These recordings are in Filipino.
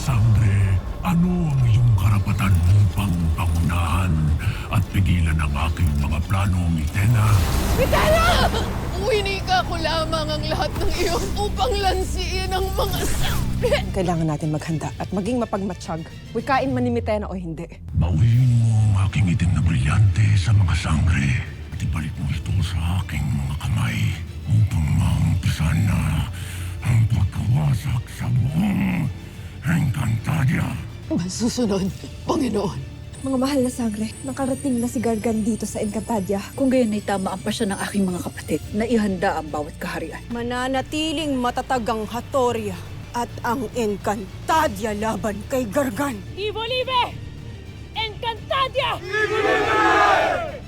sangre, ano ang iyong karapatan upang pangunahan at pigilan ang aking mga plano, Mitena? Mitena! Winika ko lamang ang lahat ng iyon upang lansiin ang mga sangre. Kailangan natin maghanda at maging mapagmatsyag. Wikain man ni Mitena o hindi. Bawiin mo ang aking itim na brilyante sa mga sangre at ibalik mo ito sa aking mga kamay upang maumpisan na ang pagkawasak sa buong Encantadia. Masusunod, Panginoon. Mga mahal na sangre, nakarating na si Gargan dito sa Encantadia. Kung gayon ay tama ang pasya ng aking mga kapatid na ihanda ang bawat kaharian. Mananatiling matatag ang Hatoria at ang Encantadia laban kay Gargan. Ibo-libe! Encantadia!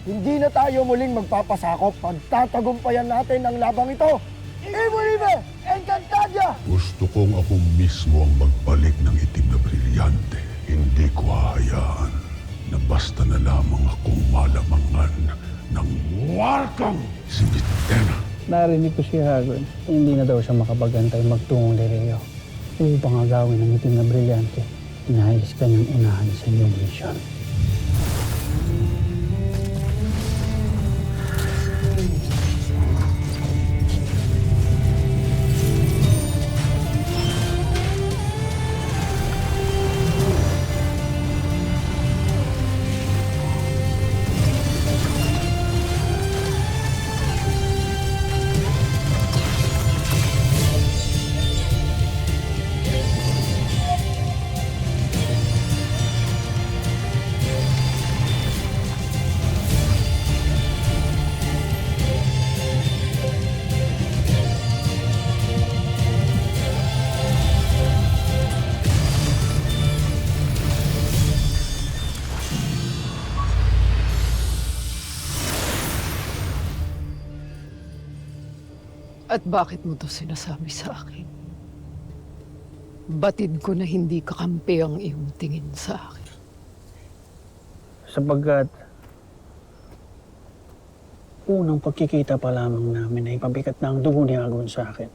Hindi na tayo muling magpapasakop. Pagtatagumpayan natin ang labang ito. Ibo-libe! Encantadia! Gusto kong ako mismo ang magbalik ng itim na brilyante. Hindi ko hahayaan na basta na lamang akong malamangan ng warkang si Mitena. Narinig ko si Hagon. Hindi na daw siya makapagantay magtungong Lireo. Upang agawin ng itim na brilyante, inayos ka niyang unahan sa iyong misyon. At bakit mo to sinasabi sa akin? Batid ko na hindi kakampi ang iyong tingin sa akin. Sapagkat unang pagkikita pa lamang namin ay pabigat na ang dugo ni Hagon sa akin.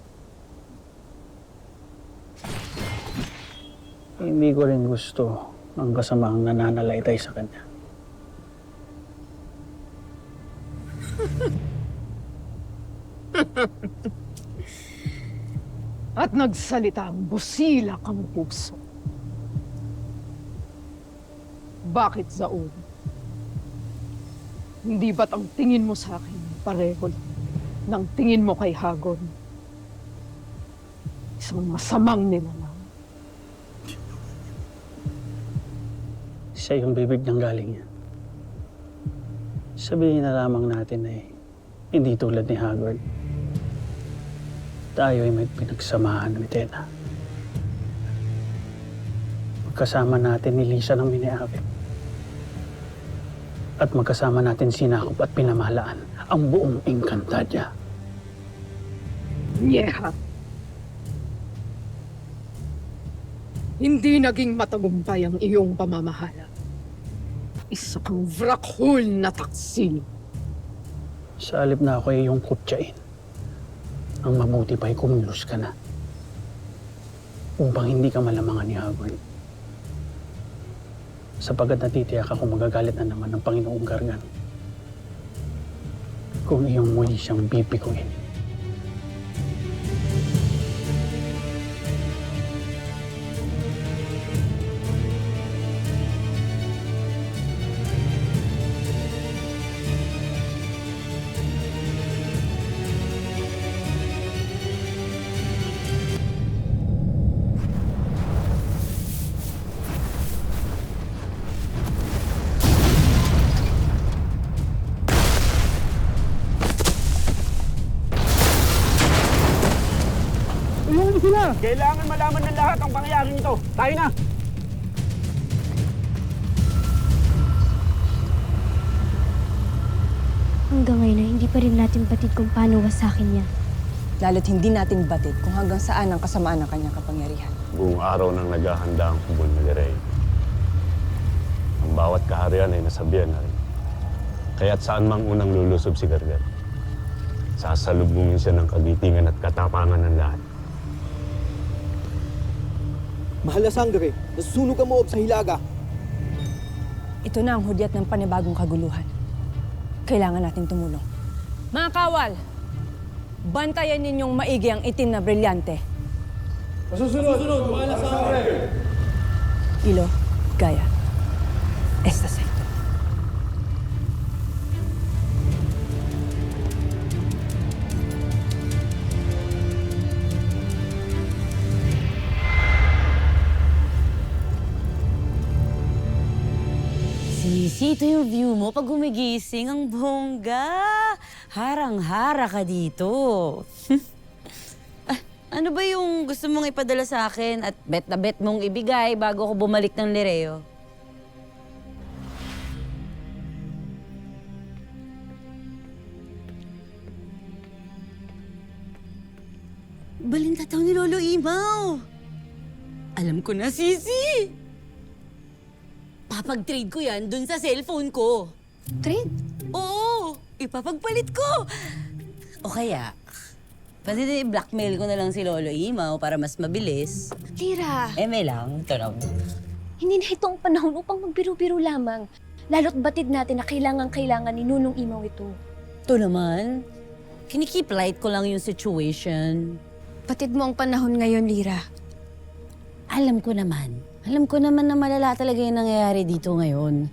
Hindi ko rin gusto ang kasamaang nananalaytay sa kanya. At nagsalita ang busila kang puso. Bakit, Zaun? Hindi ba't ang tingin mo sa akin pareho ng tingin mo kay Hagon? Isang masamang nilalang. Sa iyong bibig nang galing yan. Sabihin na lamang natin ay hindi tulad ni Hagon. Tayo ay may pinagsamahan, Mitena. Magkasama natin ni Lisa ng Miniape. At magkasama natin sinakop at pinamahalaan ang buong Encantadia. Yeha. Hindi naging matagumpay ang iyong pamamahala. Isa kang vrakhul na taksil. Sa alip na ako ay iyong kutsain. Ang mabuti pa ay kumilos ka na. Upang hindi ka malamangan ni Hagon. Sapagat natitiyak ako magagalit na naman ng Panginoong Gargan. Kung iyong muli siyang bibiguin. Kailangan malaman ng lahat ang pangyayaring ito. Tayo na! Hanggang ngayon ay hindi pa rin natin batid kung paano wasakin niya. Lalo't hindi natin batid kung hanggang saan ang kasamaan ng kanyang kapangyarihan. Buong araw nang naghahanda ang kubol ni Lirey. Ang bawat kaharian ay nasabihan na rin. Kaya't saan mang unang lulusob si Gargan, sasalubungin siya ng kagitingan at katapangan ng lahat. Mahal na sangre, nasusunog ang moob sa Hilaga. Ito na ang hudyat ng panibagong kaguluhan. Kailangan nating tumulong. Mga kawal, bantayan ninyong maigi ang itim na brilyante. Ilo, Gaya, estas ito. Sisi, ito yung view mo pag gumigising. Ang bongga. Harang-hara ka dito. Ano ba yung gusto mong ipadala sa akin at bet na bet mong ibigay bago ako bumalik ng Lireo? Balintataw ni Lolo Imaw. Alam ko na, Sisi. Papag-trade ko yan dun sa cellphone ko. Trade? Oo, ipapagpalit ko. O kaya, pwede i-blackmail ko na lang si Lolo Imaw para mas mabilis. Lira, May lang, ito na. hindi na itong panahon upang magbiro-biro lamang. Lalo't batid natin na kailangan ni Nunong Imaw ito. Ito naman, kinikip light ko lang yung situation. Batid mo ang panahon ngayon, Lira. Alam ko naman na malala talaga yung nangyayari dito ngayon.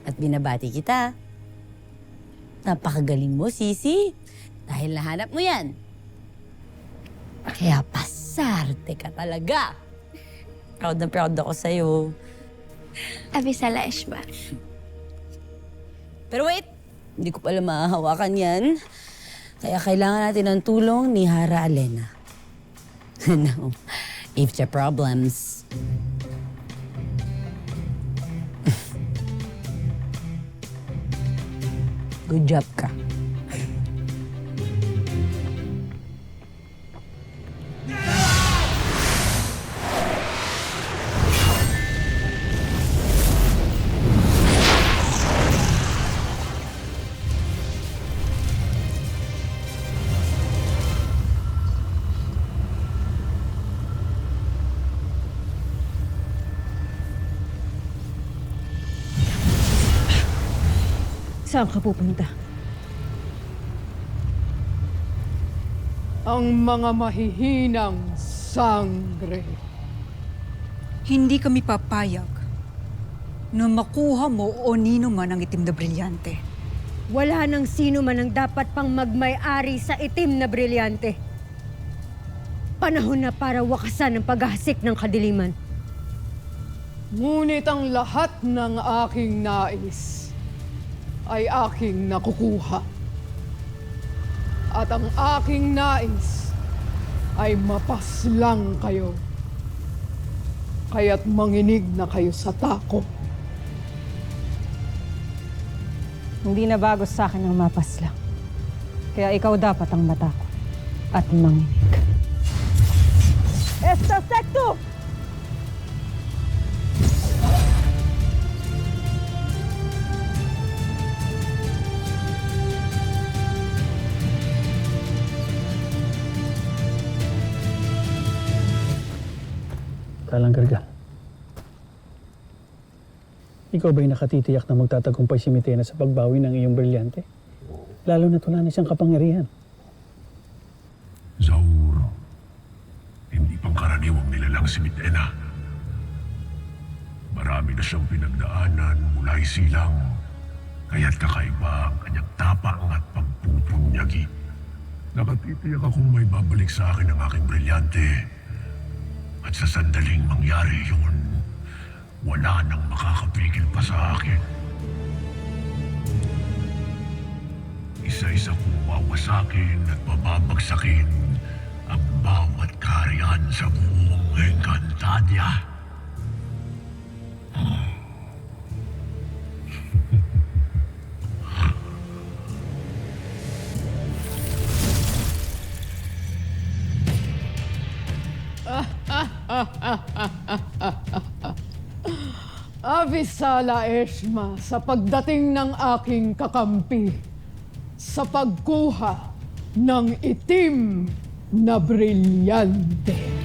At binabati kita. Napakagaling mo, Sisi. Dahil nahanap mo yan. Kaya pasarte ka talaga. Proud na proud ako sa'yo. Abisala, Eshma. Pero wait, hindi ko pala mahahawakan yan. Kaya kailangan natin ng tulong ni Hara Alena. No, if the problems. Good job ka. Saan ka pupunta? Ang mga mahihinang sangre. Hindi kami papayag na makuha mo o nino man ang itim na brilyante. Wala nang sino man ang dapat pang magmay-ari sa itim na brilyante. Panahon na para wakasan ang paghahasik ng kadiliman. Ngunit ang lahat ng aking nais ay aking nakukuha. At ang aking nais ay mapaslang kayo. Kaya't manginig na kayo sa takot. Hindi na bago sa akin ang mapaslang. Kaya ikaw dapat ang matakot at manginig. Esta secto! Talang Gargan. Ikaw ba'y nakatitiyak na magtatagumpay si Mitena sa pagbawi ng iyong brilyante? Lalo na wala na siyang kapangyarihan. Zaur, hindi pangkaraniwang nilalang si Mitena. Marami na siyang pinagdaanan mula isilang, kaya't kakaiba ang kanyang tapang at pagpupunyagi. Nakatitiyak akong may babalik sa akin ang aking brilyante. At sa sandaling mangyari yun, wala nang makakapigil pa sa akin. Isa-isa kong wawasakin at bababagsakin ang bawat kaharian sa buong Encantadia. Abisala, Eshma, sa pagdating ng aking kakampi sa pagkuha ng itim na brilyante.